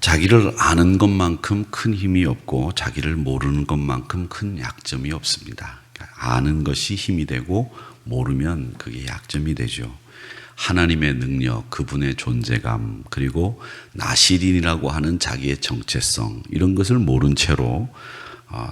자기를 아는 것만큼 큰 힘이 없고 자기를 모르는 것만큼 큰 약점이 없습니다. 그러니까 아는 것이 힘이 되고 모르면 그게 약점이 되죠. 하나님의 능력, 그분의 존재감, 그리고 나시린이라고 하는 자기의 정체성, 이런 것을 모른 채로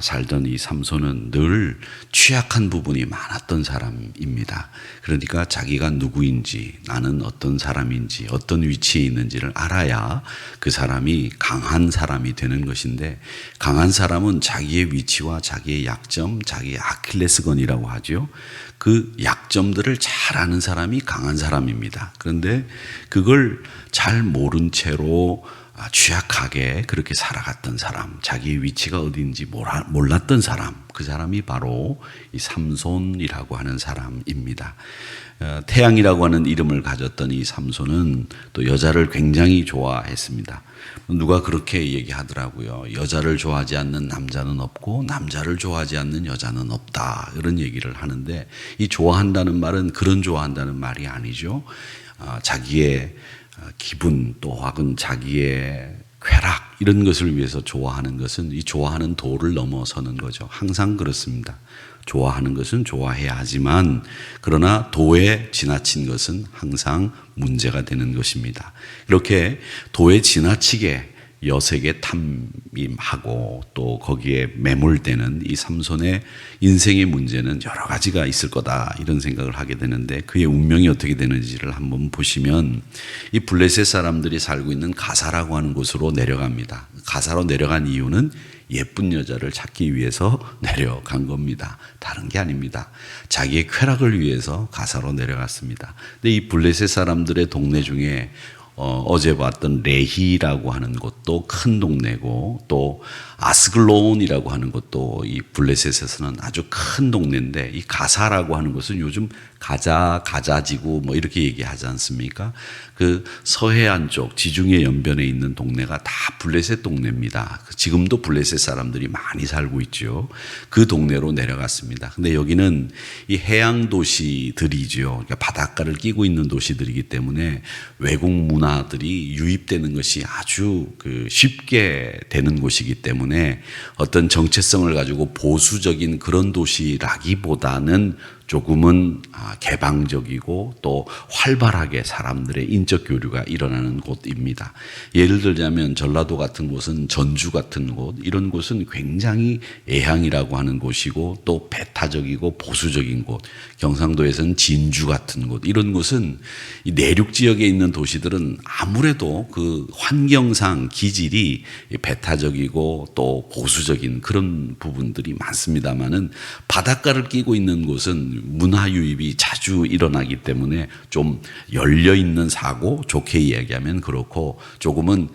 살던 이 삼손은 늘 취약한 부분이 많았던 사람입니다. 그러니까 자기가 누구인지, 나는 어떤 사람인지, 어떤 위치에 있는지를 알아야 그 사람이 강한 사람이 되는 것인데, 강한 사람은 자기의 위치와 자기의 약점, 자기의 아킬레스건이라고 하죠. 그 약점들을 잘 아는 사람이 강한 사람입니다. 그런데 그걸 잘 모른 채로 취약하게 그렇게 살아갔던 사람, 자기의 위치가 어디인지 몰랐던 사람, 그 사람이 바로 이 삼손이라고 하는 사람입니다. 태양이라고 하는 이름을 가졌던 이 삼손은 또 여자를 굉장히 좋아했습니다. 누가 그렇게 얘기하더라고요. 여자를 좋아하지 않는 남자는 없고 남자를 좋아하지 않는 여자는 없다, 이런 얘기를 하는데, 이 좋아한다는 말은 그런 좋아한다는 말이 아니죠. 자기의 기분, 또 혹은 자기의 쾌락, 이런 것을 위해서 좋아하는 것은 이 좋아하는 도를 넘어서는 거죠. 항상 그렇습니다. 좋아하는 것은 좋아해야 하지만, 그러나 도에 지나친 것은 항상 문제가 되는 것입니다. 이렇게 도에 지나치게 여색에 탐임하고 또 거기에 매몰되는 이 삼손의 인생의 문제는 여러 가지가 있을 거다, 이런 생각을 하게 되는데, 그의 운명이 어떻게 되는지를 한번 보시면, 이 블레셋 사람들이 살고 있는 가사라고 하는 곳으로 내려갑니다. 가사로 내려간 이유는 예쁜 여자를 찾기 위해서 내려간 겁니다. 다른 게 아닙니다. 자기의 쾌락을 위해서 가사로 내려갔습니다. 근데 이 블레셋 사람들의 동네 중에 어제 봤던 레히라고 하는 곳도 큰 동네고, 또 아스글론이라고 하는 곳도 이 블레셋에서는 아주 큰 동네인데, 이 가사라고 하는 곳은 요즘 가자지구 뭐 이렇게 얘기하지 않습니까? 그 서해안 쪽 지중해 연변에 있는 동네가 다 블레셋 동네입니다. 지금도 블레셋 사람들이 많이 살고 있죠. 그 동네로 내려갔습니다. 근데 여기는 이 해양 도시들이죠. 그러니까 바닷가를 끼고 있는 도시들이기 때문에 외국 문화들이 유입되는 것이 아주 쉽게 되는 곳이기 때문에 어떤 정체성을 가지고 보수적인 그런 도시라기보다는 조금은 개방적이고 또 활발하게 사람들의 인적 교류가 일어나는 곳입니다. 예를 들자면 전라도 같은 곳은 전주 같은 곳, 이런 곳은 굉장히 애향이라고 하는 곳이고, 또 배타적이고 보수적인 곳, 경상도에서는 진주 같은 곳, 이런 곳은 이 내륙 지역에 있는 도시들은 아무래도 그 환경상 기질이 배타적이고 또 보수적인 그런 부분들이 많습니다만은, 바닷가를 끼고 있는 곳은 문화 유입이 자주 일어나기 때문에 좀 열려있는 사고, 좋게 이야기하면 그렇고, 조금은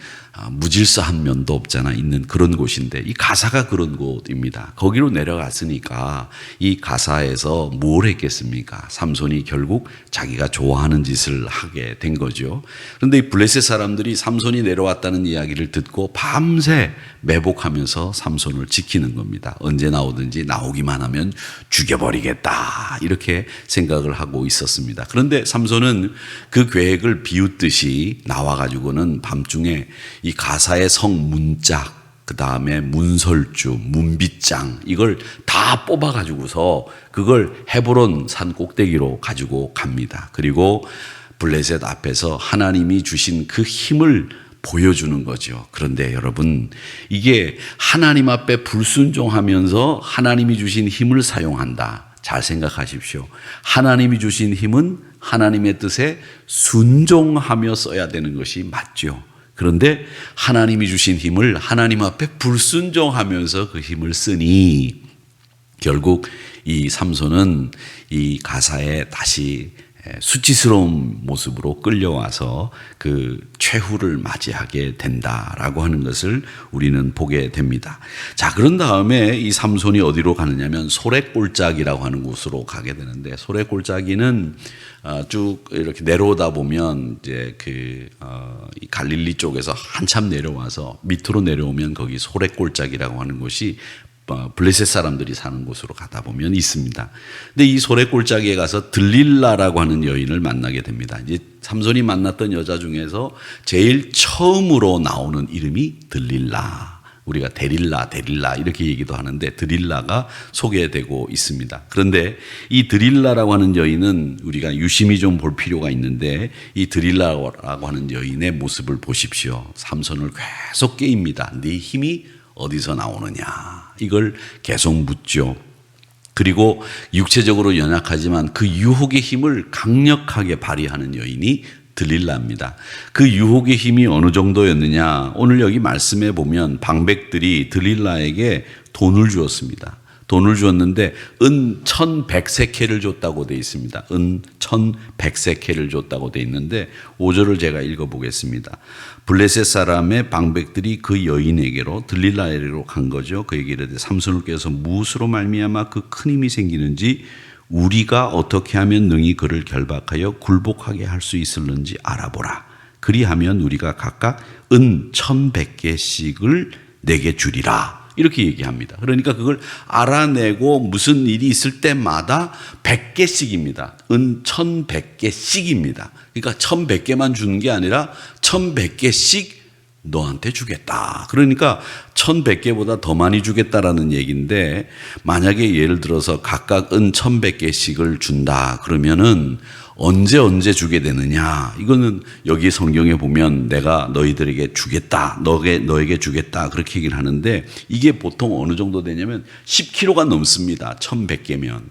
무질서한 면도 없잖아 있는 그런 곳인데, 이 가사가 그런 곳입니다. 거기로 내려갔으니까 이 가사에서 뭘 했겠습니까? 삼손이 결국 자기가 좋아하는 짓을 하게 된 거죠. 그런데 이 블레셋 사람들이 삼손이 내려왔다는 이야기를 듣고 밤새 매복하면서 삼손을 지키는 겁니다. 언제 나오든지 나오기만 하면 죽여버리겠다, 이렇게 생각을 하고 있었습니다. 그런데 삼손은 그 계획을 비웃듯이 나와가지고는 밤중에 이 가사의 성 문짝, 그 다음에 문설주, 문빗장, 이걸 다 뽑아가지고서 그걸 헤브론 산 꼭대기로 가지고 갑니다. 그리고 블레셋 앞에서 하나님이 주신 그 힘을 보여주는 거죠. 그런데 여러분, 이게 하나님 앞에 불순종하면서 하나님이 주신 힘을 사용한다. 잘 생각하십시오. 하나님이 주신 힘은 하나님의 뜻에 순종하며 써야 되는 것이 맞죠. 그런데 하나님이 주신 힘을 하나님 앞에 불순종하면서 그 힘을 쓰니, 결국 이 삼손은 이 가사에 다시 수치스러운 모습으로 끌려와서 그 최후를 맞이하게 된다라고 하는 것을 우리는 보게 됩니다. 자, 그런 다음에 이 삼손이 어디로 가느냐면 소래골짜기라고 하는 곳으로 가게 되는데, 소래골짜기는 쭉 이렇게 내려오다 보면 이제 이 갈릴리 쪽에서 한참 내려와서 밑으로 내려오면 거기 소래골짜기라고 하는 곳이 블레셋 사람들이 사는 곳으로 가다 보면 있습니다. 근데 이 소래 골짜기에 가서 들릴라라고 하는 여인을 만나게 됩니다. 이제 삼손이 만났던 여자 중에서 제일 처음으로 나오는 이름이 들릴라. 우리가 데릴라 이렇게 얘기도 하는데 드릴라가 소개되고 있습니다. 그런데 이 드릴라라고 하는 여인은 우리가 유심히 좀 볼 필요가 있는데 이 드릴라라고 하는 여인의 모습을 보십시오. 삼손을 계속 깨입니다. 네 힘이 어디서 나오느냐 이걸 계속 묻죠. 그리고 육체적으로 연약하지만 그 유혹의 힘을 강력하게 발휘하는 여인이 들릴라입니다. 그 유혹의 힘이 어느 정도였느냐, 오늘 여기 말씀해 보면 방백들이 들릴라에게 돈을 주었습니다. 돈을 주었는데 은 1100세켈을 줬다고 되어 있습니다. 은 1100세켈을 줬다고 되어 있는데 5절을 제가 읽어보겠습니다. 블레셋 사람의 방백들이 그 여인에게로 들릴라에게로 간 거죠. 그에게 이르되 삼손을 께서 무엇으로 말미암아 그 큰 힘이 생기는지 우리가 어떻게 하면 능히 그를 결박하여 굴복하게 할 수 있을는지 알아보라. 그리하면 우리가 각각 은 1100개씩을 내게 주리라. 이렇게 얘기합니다. 그러니까 그걸 알아내고 무슨 일이 있을 때마다 100개씩입니다. 은 1100개씩입니다. 그러니까 1100개만 주는 게 아니라 1100개씩 너한테 주겠다. 그러니까 1100개보다 더 많이 주겠다라는 얘기인데, 만약에 예를 들어서 각각 은 1100개씩을 준다 그러면은 언제 주게 되느냐, 이거는 여기 성경에 보면 내가 너희들에게 주겠다, 너에게 주겠다 그렇게 얘기를 하는데, 이게 보통 어느 정도 되냐면 10kg가 넘습니다. 1100개면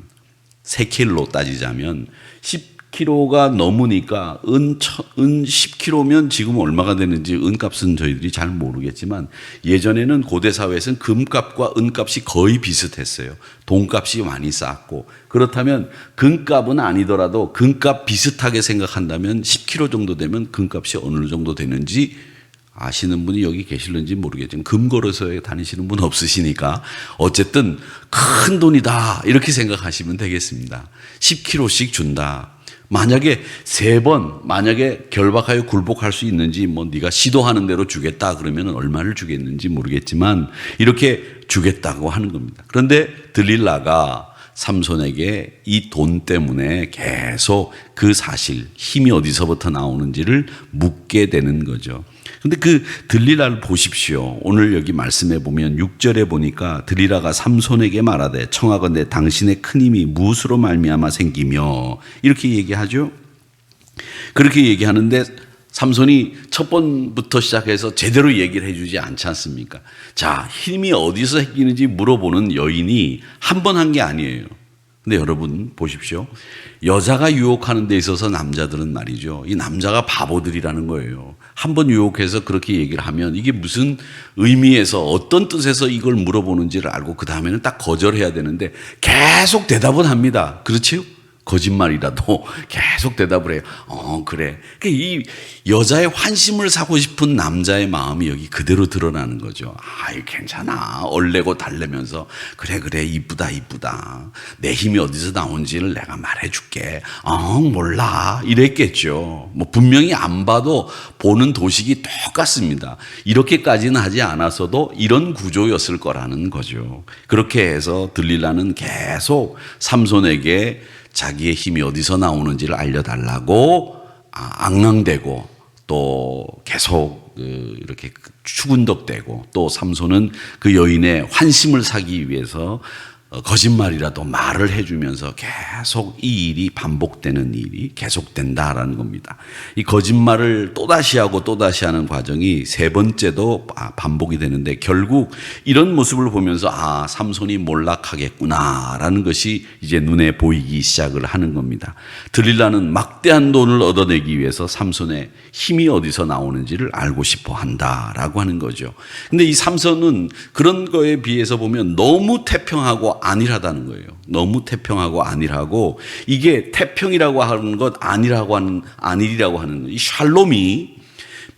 3킬로 따지자면 10kg가 넘으니까 은 10kg면 지금 얼마가 되는지 은값은 저희들이 잘 모르겠지만, 예전에는 고대 사회에서는 금값과 은값이 거의 비슷했어요. 돈값이 많이 쌓았고, 그렇다면 금값은 아니더라도 금값 비슷하게 생각한다면 10kg 정도 되면 금값이 어느 정도 되는지 아시는 분이 여기 계실는지 모르겠지만, 금 걸어서 다니시는 분 없으시니까 어쨌든 큰 돈이다 이렇게 생각하시면 되겠습니다. 10kg씩 준다. 만약에 3번 만약에 결박하여 굴복할 수 있는지, 뭐 네가 시도하는 대로 주겠다 그러면 얼마를 주겠는지 모르겠지만 이렇게 주겠다고 하는 겁니다. 그런데 들릴라가 삼손에게 이 돈 때문에 계속 그 사실, 힘이 어디서부터 나오는지를 묻게 되는 거죠. 근데 그 들릴라를 보십시오. 오늘 여기 말씀해 보면 6절에 보니까 들릴라가 삼손에게 말하되 청하건대 당신의 큰 힘이 무엇으로 말미암아 생기며, 이렇게 얘기하죠. 그렇게 얘기하는데 삼손이 첫 번부터 시작해서 제대로 얘기를 해주지 않지 않습니까? 자, 힘이 어디서 생기는지 물어보는 여인이 한 번 한 게 아니에요. 근데 여러분 보십시오. 여자가 유혹하는 데 있어서 남자들은 말이죠, 이 남자가 바보들이라는 거예요. 한 번 유혹해서 그렇게 얘기를 하면 이게 무슨 의미에서 어떤 뜻에서 이걸 물어보는지를 알고 그 다음에는 딱 거절해야 되는데 계속 대답은 합니다. 그렇지요? 거짓말이라도 계속 대답을 해요. 그래. 그러니까 이 여자의 환심을 사고 싶은 남자의 마음이 여기 그대로 드러나는 거죠. 아이, 괜찮아. 얼레고 달래면서 그래 이쁘다. 내 힘이 어디서 나온지를 내가 말해줄게. 몰라. 이랬겠죠. 뭐 분명히 안 봐도 보는 도식이 똑같습니다. 이렇게까지는 하지 않았어도 이런 구조였을 거라는 거죠. 그렇게 해서 들릴라는 계속 삼손에게 자기의 힘이 어디서 나오는지를 알려달라고 앙앙대고, 또 계속 이렇게 추근덕대고, 또 삼손은 그 여인의 환심을 사기 위해서 거짓말이라도 말을 해주면서 계속 이 일이 반복되는 일이 계속된다라는 겁니다. 이 거짓말을 또다시 하고 또다시 하는 과정이 3번째도 반복이 되는데, 결국 이런 모습을 보면서 삼손이 몰락하겠구나라는 것이 이제 눈에 보이기 시작을 하는 겁니다. 들릴라는 막대한 돈을 얻어내기 위해서 삼손의 힘이 어디서 나오는지를 알고 싶어 한다라고 하는 거죠. 근데 이 삼손은 그런 거에 비해서 보면 너무 태평하고 안일하다는 거예요. 너무 태평하고 안일하고, 이게 태평이라고 하는 것, 안일이라고 하는 이 샬롬이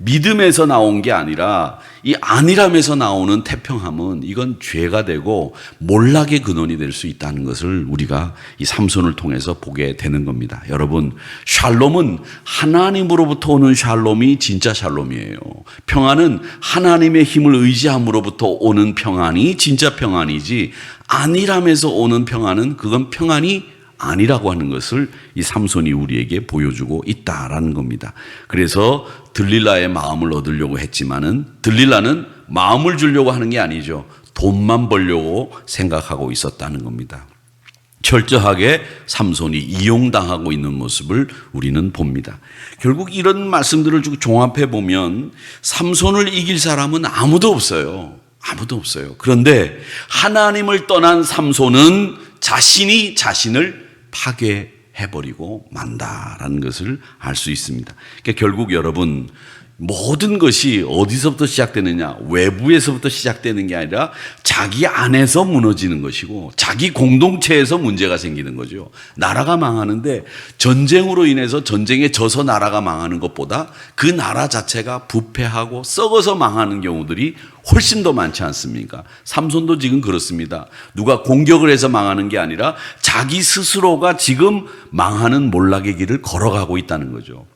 믿음에서 나온 게 아니라 이 안일함에서 나오는 태평함은 이건 죄가 되고 몰락의 근원이 될 수 있다는 것을 우리가 이 삼손을 통해서 보게 되는 겁니다. 여러분, 샬롬은 하나님으로부터 오는 샬롬이 진짜 샬롬이에요. 평안은 하나님의 힘을 의지함으로부터 오는 평안이 진짜 평안이지, 안일함에서 오는 평안은 그건 평안이 아니라고 하는 것을 이 삼손이 우리에게 보여주고 있다라는 겁니다. 그래서 들릴라의 마음을 얻으려고 했지만은 들릴라는 마음을 주려고 하는 게 아니죠. 돈만 벌려고 생각하고 있었다는 겁니다. 철저하게 삼손이 이용당하고 있는 모습을 우리는 봅니다. 결국 이런 말씀들을 쭉 종합해 보면 삼손을 이길 사람은 아무도 없어요. 아무도 없어요. 그런데 하나님을 떠난 삼손은 자신이 자신을 파괴해버리고 만다라는 것을 알 수 있습니다. 그러니까 결국 여러분, 모든 것이 어디서부터 시작되느냐, 외부에서부터 시작되는 게 아니라 자기 안에서 무너지는 것이고 자기 공동체에서 문제가 생기는 거죠. 나라가 망하는데 전쟁으로 인해서 전쟁에 져서 나라가 망하는 것보다 그 나라 자체가 부패하고 썩어서 망하는 경우들이 훨씬 더 많지 않습니까? 삼손도 지금 그렇습니다. 누가 공격을 해서 망하는 게 아니라 자기 스스로가 지금 망하는 몰락의 길을 걸어가고 있다는 거죠.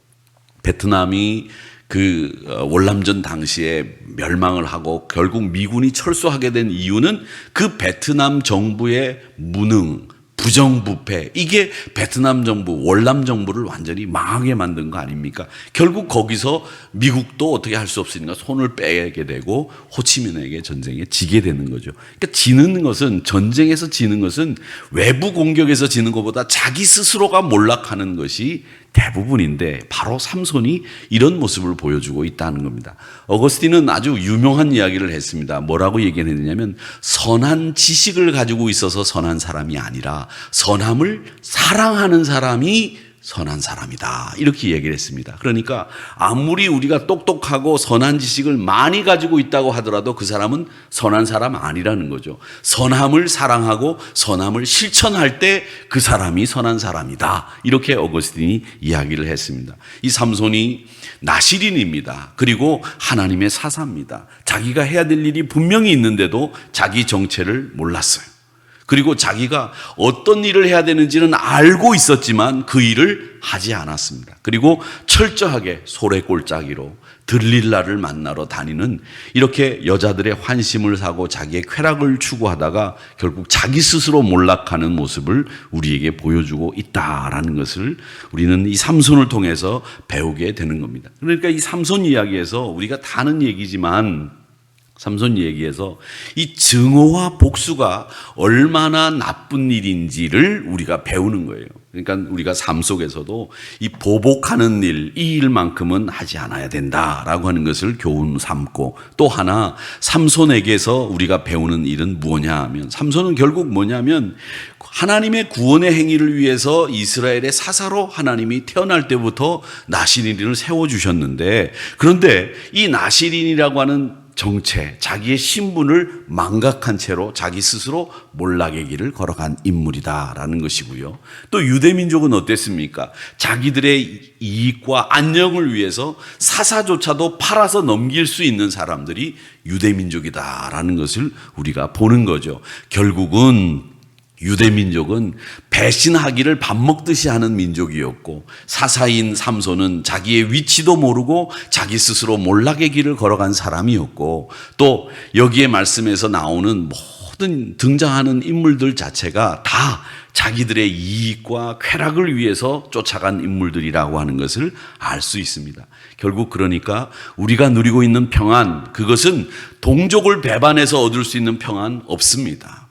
베트남이 그 월남전 당시에 멸망을 하고 결국 미군이 철수하게 된 이유는 그 베트남 정부의 무능, 부정부패, 이게 베트남 정부, 월남 정부를 완전히 망하게 만든 거 아닙니까? 결국 거기서 미국도 어떻게 할 수 없으니까 손을 빼게 되고 호치민에게 전쟁에 지게 되는 거죠. 그러니까 지는 것은, 전쟁에서 지는 것은 외부 공격에서 지는 것보다 자기 스스로가 몰락하는 것이 대부분인데, 바로 삼손이 이런 모습을 보여주고 있다는 겁니다. 어거스틴은 아주 유명한 이야기를 했습니다. 뭐라고 얘기했느냐면, 선한 지식을 가지고 있어서 선한 사람이 아니라 선함을 사랑하는 사람이 선한 사람이다, 이렇게 얘기를 했습니다. 그러니까 아무리 우리가 똑똑하고 선한 지식을 많이 가지고 있다고 하더라도 그 사람은 선한 사람 아니라는 거죠. 선함을 사랑하고 선함을 실천할 때 그 사람이 선한 사람이다, 이렇게 어거스틴이 이야기를 했습니다. 이 삼손이 나실인입니다. 그리고 하나님의 사사입니다. 자기가 해야 될 일이 분명히 있는데도 자기 정체를 몰랐어요. 그리고 자기가 어떤 일을 해야 되는지는 알고 있었지만 그 일을 하지 않았습니다. 그리고 철저하게 소래골짜기로 들릴라를 만나러 다니는, 이렇게 여자들의 환심을 사고 자기의 쾌락을 추구하다가 결국 자기 스스로 몰락하는 모습을 우리에게 보여주고 있다라는 것을 우리는 이 삼손을 통해서 배우게 되는 겁니다. 그러니까 이 삼손 이야기에서 우리가 다 아는 얘기지만, 삼손 얘기에서 이 증오와 복수가 얼마나 나쁜 일인지를 우리가 배우는 거예요. 그러니까 우리가 삶 속에서도 이 보복하는 일, 이 일만큼은 하지 않아야 된다라고 하는 것을 교훈 삼고, 또 하나 삼손에게서 우리가 배우는 일은 뭐냐 하면, 삼손은 결국 뭐냐면 하나님의 구원의 행위를 위해서 이스라엘의 사사로 하나님이 태어날 때부터 나실인을 세워주셨는데, 그런데 이 나실인이라고 하는 정체, 자기의 신분을 망각한 채로 자기 스스로 몰락의 길을 걸어간 인물이다라는 것이고요. 또 유대민족은 어땠습니까? 자기들의 이익과 안녕을 위해서 사사조차도 팔아서 넘길 수 있는 사람들이 유대민족이다라는 것을 우리가 보는 거죠. 결국은 유대민족은 배신하기를 밥 먹듯이 하는 민족이었고, 사사인 삼손은 자기의 위치도 모르고 자기 스스로 몰락의 길을 걸어간 사람이었고, 또 여기에 말씀에서 나오는 모든 등장하는 인물들 자체가 다 자기들의 이익과 쾌락을 위해서 쫓아간 인물들이라고 하는 것을 알 수 있습니다. 결국 그러니까 우리가 누리고 있는 평안, 그것은 동족을 배반해서 얻을 수 있는 평안 없습니다.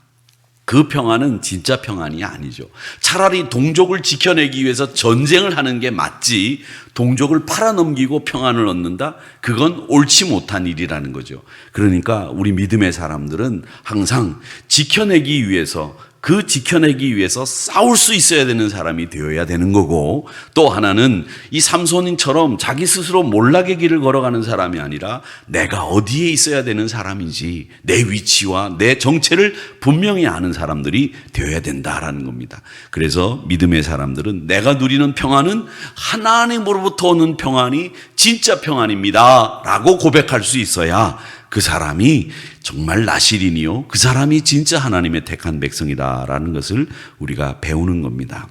그 평안은 진짜 평안이 아니죠. 차라리 동족을 지켜내기 위해서 전쟁을 하는 게 맞지, 동족을 팔아넘기고 평안을 얻는다? 그건 옳지 못한 일이라는 거죠. 그러니까 우리 믿음의 사람들은 항상 지켜내기 위해서 그 지켜내기 위해서 싸울 수 있어야 되는 사람이 되어야 되는 거고, 또 하나는 이 삼손인처럼 자기 스스로 몰락의 길을 걸어가는 사람이 아니라 내가 어디에 있어야 되는 사람인지 내 위치와 내 정체를 분명히 아는 사람들이 되어야 된다라는 겁니다. 그래서 믿음의 사람들은 내가 누리는 평안은 하나님으로부터 오는 평안이 진짜 평안입니다 라고 고백할 수 있어야 그 사람이 정말 나실인이요, 그 사람이 진짜 하나님의 택한 백성이다라는 것을 우리가 배우는 겁니다.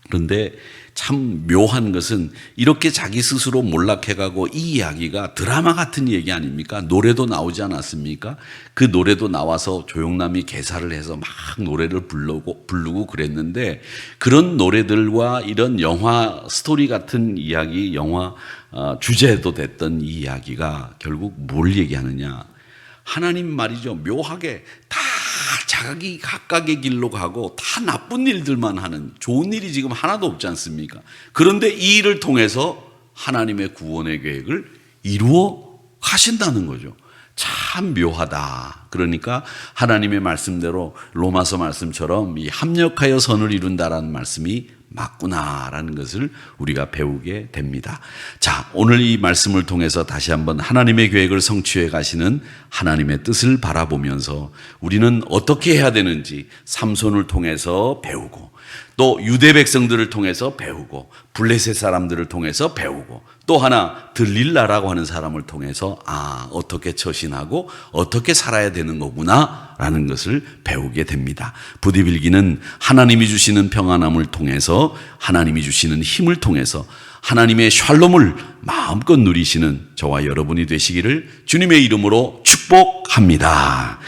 그런데 참 묘한 것은 이렇게 자기 스스로 몰락해가고, 이 이야기가 드라마 같은 얘기 아닙니까? 노래도 나오지 않았습니까? 그 노래도 나와서 조용남이 개사를 해서 막 노래를 부르고 그랬는데, 그런 노래들과 이런 영화 스토리 같은 이야기, 영화 주제도 됐던 이 이야기가 결국 뭘 얘기하느냐? 하나님 말이죠. 묘하게 다 자기 각각의 길로 가고 다 나쁜 일들만 하는, 좋은 일이 지금 하나도 없지 않습니까? 그런데 이 일을 통해서 하나님의 구원의 계획을 이루어 가신다는 거죠. 참 묘하다. 그러니까 하나님의 말씀대로 로마서 말씀처럼 이 합력하여 선을 이룬다라는 말씀이 맞구나라는 것을 우리가 배우게 됩니다. 자, 오늘 이 말씀을 통해서 다시 한번 하나님의 계획을 성취해 가시는 하나님의 뜻을 바라보면서 우리는 어떻게 해야 되는지 삼손을 통해서 배우고, 또 유대 백성들을 통해서 배우고, 블레셋 사람들을 통해서 배우고, 또 하나 들릴라라고 하는 사람을 통해서 어떻게 처신하고 어떻게 살아야 되는 거구나 라는 것을 배우게 됩니다. 부디빌기는 하나님이 주시는 평안함을 통해서, 하나님이 주시는 힘을 통해서 하나님의 샬롬을 마음껏 누리시는 저와 여러분이 되시기를 주님의 이름으로 축복합니다.